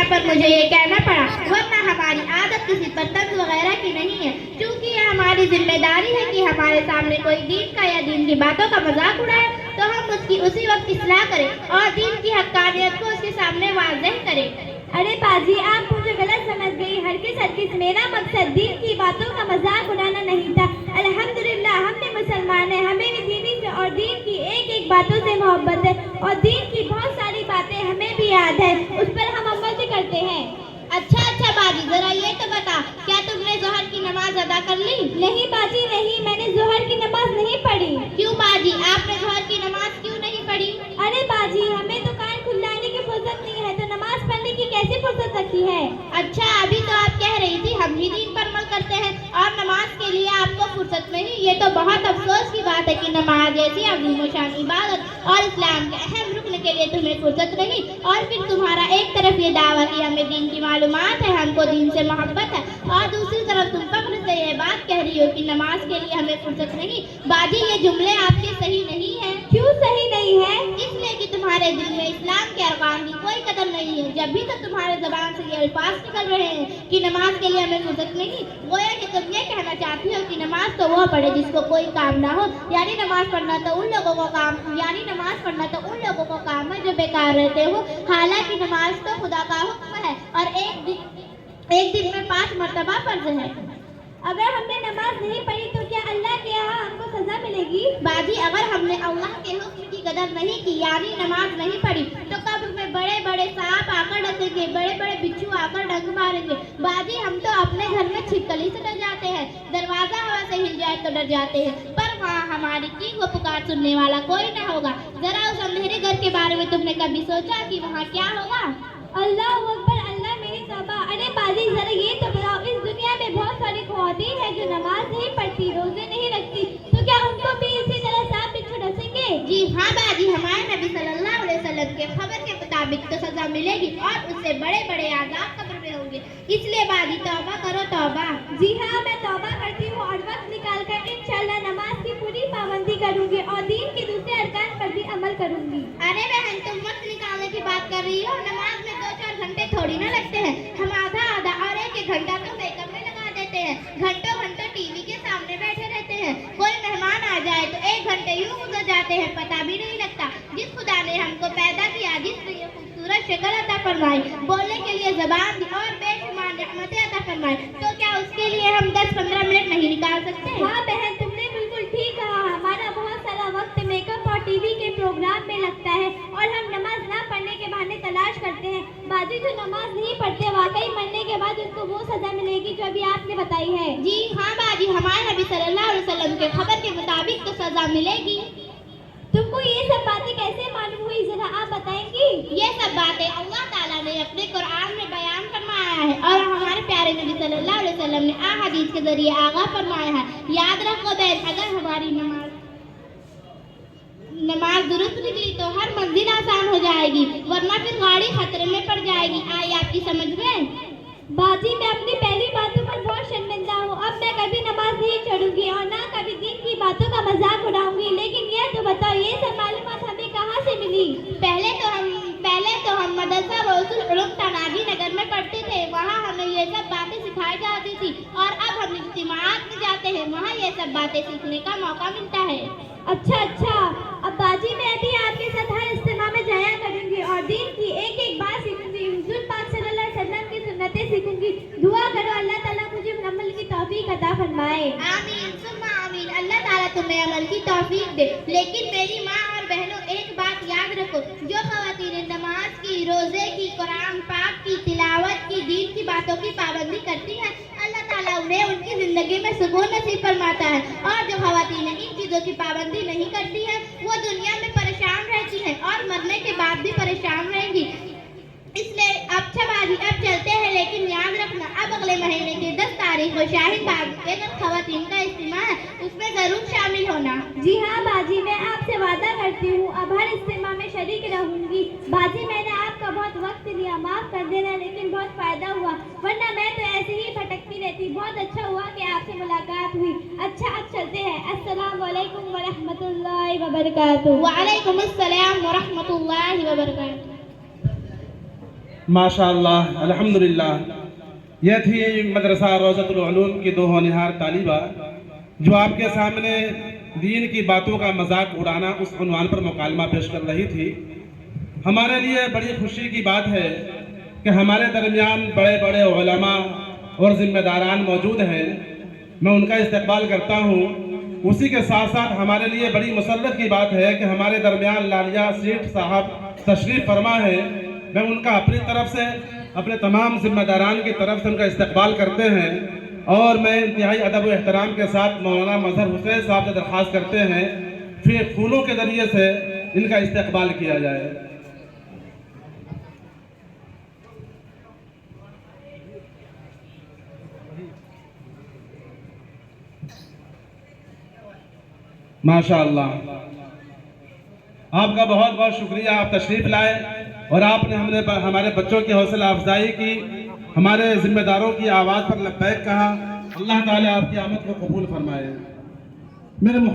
पर मुझे ये कहना पड़ा, वरना हमारी आदत किसी पर तंज वगैरह की नहीं है। चूँकि ये हमारी जिम्मेदारी है कि हमारे सामने कोई दीन का या दीन की बातों का मजाक उड़ाए तो हम उसकी उसी वक्त इस्लाह करें और दीन की हक्कानियत को उसके सामने वाज़ेह करें। अरे बाजी, आप मुझे गलत समझ गई। हरगिज़ मेरा मकसद दीन की बातों का मजाक उड़ाना नहीं था। अल्हम्दुलिल्लाह हम भी मुसलमान हैं, हमें भी दीनी से और दीन की एक एक बातों से मोहब्बत है और दीन की बहुत सारी बातें हमें भी याद है, उस पर हम अमल भी करते हैं। अच्छा बाजी, जरा ये तो बता, क्या तुमने ज़ोहर की नमाज अदा कर ली? नहीं बाजी नहीं, मैंने ज़ोहर की नमाज नहीं पढ़ी। क्यों बाजी, आपने ज़ोहर की नमाज क्यों नहीं पढ़ी? अरे बाजी, हमें तो कान खुलाने की फुर्सत नहीं है, तो नमाज पढ़ने की कैसे फुर्सत रखी है? अच्छा, अभी तो आप कह रही थी हम भी दीन पर अमल करते हैं और नमाज के लिए आपको फुर्सत नहीं। ये तो बहुत अफसोस की बात है कि नमाज जैसी अज़ीम शान इबादत और इस्लाम के अहम रुकन के लिए तुम्हें फुर्सत नहीं, और फिर तुम्हारा एक तरफ ये दावा कि हमें दीन की मालूमात है, हमको दीन से मोहब्बत है, और दूसरी तरफ तुम फख्र से ये बात कह रही हो कि नमाज के लिए हमें फुर्सत नहीं। बाजी, ये जुमले आपके सही नहीं है। क्यों सही नहीं है? इसलिए कि तुम्हारे दिल में इस्लाम के अरकान की कोई कदर नहीं है। जब भी तो तुम्हारे ज़बान से ये अल्फाज निकल रहे हैं कि नमाज के लिए हमें फुर्सत नहीं, गोया कि तुम ये कहना चाहती हो कि नमाज तो वो पढ़े जिसको कोई काम ना हो, यानी नमाज पढ़ना तो उन लोगों को काम है जो बेकार रहते हो। हालांकि नमाज तो खुदा का हुक्म है और एक दिन में 5 मरतबा फर्ज है। अगर हमने नमाज नहीं पढ़ी तो क्या अल्लाह के यहाँ हमको सजा मिलेगी? बाजी, अगर हमने अल्लाह के हुक्म की कदर नहीं की, यानी नमाज नहीं पढ़ी, तो कब्र में बड़े बड़े सांप आकर डसेंगे, बड़े बड़े बिच्छू आकर डंक मारेंगे। बाजी, हम तो अपने घर में छिपकली से डर जाते हैं, दरवाजा हवा से हिल जाए तो डर जाते हैं, पर वहाँ हमारी की वो पुकार सुनने वाला कोई ना होगा। जरा उस अंधेरे घर के बारे में तुमने कभी सोचा कि वहाँ क्या होगा? अल्लाह अकबर, अल्लाह मेरी तौबा। अरे बाजी, जरा ये तो बताओ, इस दुनिया में बहुत सारी ख्वातीन है जो नमाज नहीं पढ़ती, रोजे नहीं रखती, तो क्या उनको भी इसी तरह सांप बिच्छू डसेंगे? जी हाँ बाजी, हमारे नबी सल्लल्लाहु अलैहि वसल्लम के खबर के मुताबिक तो सजा मिलेगी और उससे बड़े बड़े आज़ाब कब्र में होंगे। इसलिए बाजी, तौबा करो तौबा। जी हाँ, मैं तौबा करती हूँ और वक्त निकाल कर इंशाअल्लाह नमाज की पूरी पाबंदी करूँगी और दीन के दूसरे अरकान पर भी अमल करूँगी। अरे बहन, तुम वक्त निकालने की बात कर रही हो, नमाज में 2-4 घंटे थोड़ी ना लगते हैं। हम आधा और एक घंटा तो मेकअप में लगा देते हैं, घंटों टीवी के सामने बैठे रहते हैं। कोई मेहमान आ जाए तो 1 घंटे यूं गुजर जाते हैं, पता भी नहीं लगता। जिस खुदा ने हमको पैदा किया, जिसने ये खूबसूरत शक्ल अता फरमाई, बोलने के लिए ज़बान दी और बेशुमार नेमतें अता फरमाई, तो क्या उसके लिए हम 10-15 मिनट नहीं निकाल सकते? हाँ बहन, तुमने बिल्कुल ठीक कहा। हमारा बहुत सारा वक्त मेकअप और टीवी के प्रोग्राम में लगता है और हम नमाज ना पढ़ने के बहाने तलाश करते हैं। बाजी, जो नमाज नहीं पढ़ते वाकई मरने के बाद उनको वो सजा मिलेगी जो अभी आपने बताई है। जी हाँ बाजी, हमारे नबी सल्लल्लाहु अलैहि वसल्लम के खबर के मुताबिक तो सजा मिलेगी। तुमको ये सब बातें कैसे मालूम हुई, जरा आप बताएंगी? ये सब बातें अल्लाह ताला ने अपने कुरान में बयान फरमाया है और हमारे प्यारे नबी सल्लल्लाहु अलैहि वसल्लम ने अहादीस के जरिए आगाह फरमाया है। याद रखो बहन, अगर हमारी नमाज दुरुस्त निकली तो हर मंजिल आसान हो जाएगी, वरना फिर गाड़ी खतरे में पड़ जाएगी। आई आपकी समझ में? बाजी, मैं अपनी पहली बातों पर बहुत शर्मिंदा हूँ। अब मैं कभी नमाज नहीं छोड़ूंगी और ना कभी दीन की बातों का मजाक उड़ाऊंगी। लेकिन यह तो बताओ, ये सब मालूमात हमें कहाँ से मिली? पहले तो हम मदरसा रसूल उलूम तानाजी नगर में पढ़ते थे, वहाँ हमें ये सब बातें सिखाई जाती थी, और अब हम इज्तिमाआत में जाते हैं, वहाँ ये सब बातें सीखने का मौका मिलता है। अच्छा, अब बाजी, मैं अभी आपके साथ हर इज्तिमा में जाया करूंगी और दीन की एक एक बात सीखूंगी, हुज़ूर पाक सल्लल्लाहु अलैहि वसल्लम की सुन्नतें सीखूंगी। दुआ करो अल्लाह ताला मुझे अमल की तौफीक अता फरमाए। आमीन सुम्मा आमीन, अल्लाह ताला तुम्हें अमल की तौफीक दे। लेकिन मेरी माँ और बहनों, एक बात याद रखो, जो ख़वातीन नमाज की, रोज़े की, कुरान पाक की तिलावत की, दीन की बातों की पाबंदी करती हैं, अल्लाह ताला उन्हें उनकी ज़िंदगी में सुकून नसीब फरमाता है, और जो ख़वातीन इन चीज़ों की पाबंदी नहीं करती हैं, वो दुनिया में परेशान रहती हैं और मरने के बाद भी परेशान रहेंगी। इसलिए अच्छा बाजी, अब चलते हैं, लेकिन याद रखना, अब अगले महीने की 10 तारीख को शाहीन बाग के जो ख़वातीन का इज्तिमा है, उसमें ज़रूर शामिल होना। जी हाँ बाजी, मैं आपसे वादा करती हूँ अब हर इज्तिमा में शरीक रहूंगी। बाजी, मैंने आपका बहुत वक्त लिया, माफ़ कर देना, लेकिन बहुत फ़ायदा हुआ, वरना मैं तो ऐसे ही भटकती रहती। बहुत अच्छा हुआ कि आपसे मुलाकात हुई। अच्छा, अब चलते हैं। अस्सलाम वालेकुम व रहमतुल्लाहि व बरकातुहू। वालेकुम अस्सलाम व रहमतुल्लाहि व बरकातुहू। माशाअल्लाह, अल्हम्दुलिल्लाह। यह थी मदरसा रोज़तुल उलूम की दो होनहार तालिबा जो आपके सामने दीन की बातों का मजाक उड़ाना उस उन्वान पर मुकालमा पेश कर रही थी। हमारे लिए बड़ी खुशी की बात है कि हमारे दरमियान बड़े बड़े उलमा और ज़िम्मेदारान मौजूद हैं। मैं उनका इस्तकबाल करता हूँ। उसी के साथ साथ हमारे लिए बड़ी मुसर्रत की बात है कि हमारे दरमियान लालिया सेठ साहब तशरीफ़ फरमा है। मैं उनका अपनी तरफ से, अपने तमाम ज़िम्मेदारान की तरफ से उनका इस्तकबाल करते हैं और मैं इंतहाई अदब व एहतराम के साथ मौलाना मजहर हुसैन साहब से दरख्वास्त करते हैं फिर फूलों के ज़रिए से इनका इस्तकबाल किया जाए। माशाअल्लाह, आपका बहुत बहुत शुक्रिया। आप तशरीफ़ लाए और आपने हमारे बच्चों की हौसला अफजाई की, हमारे ज़िम्मेदारों की आवाज़ पर लब्बैक कहा। अल्लाह ताला आपकी आमद को कबूल फरमाए। मेरे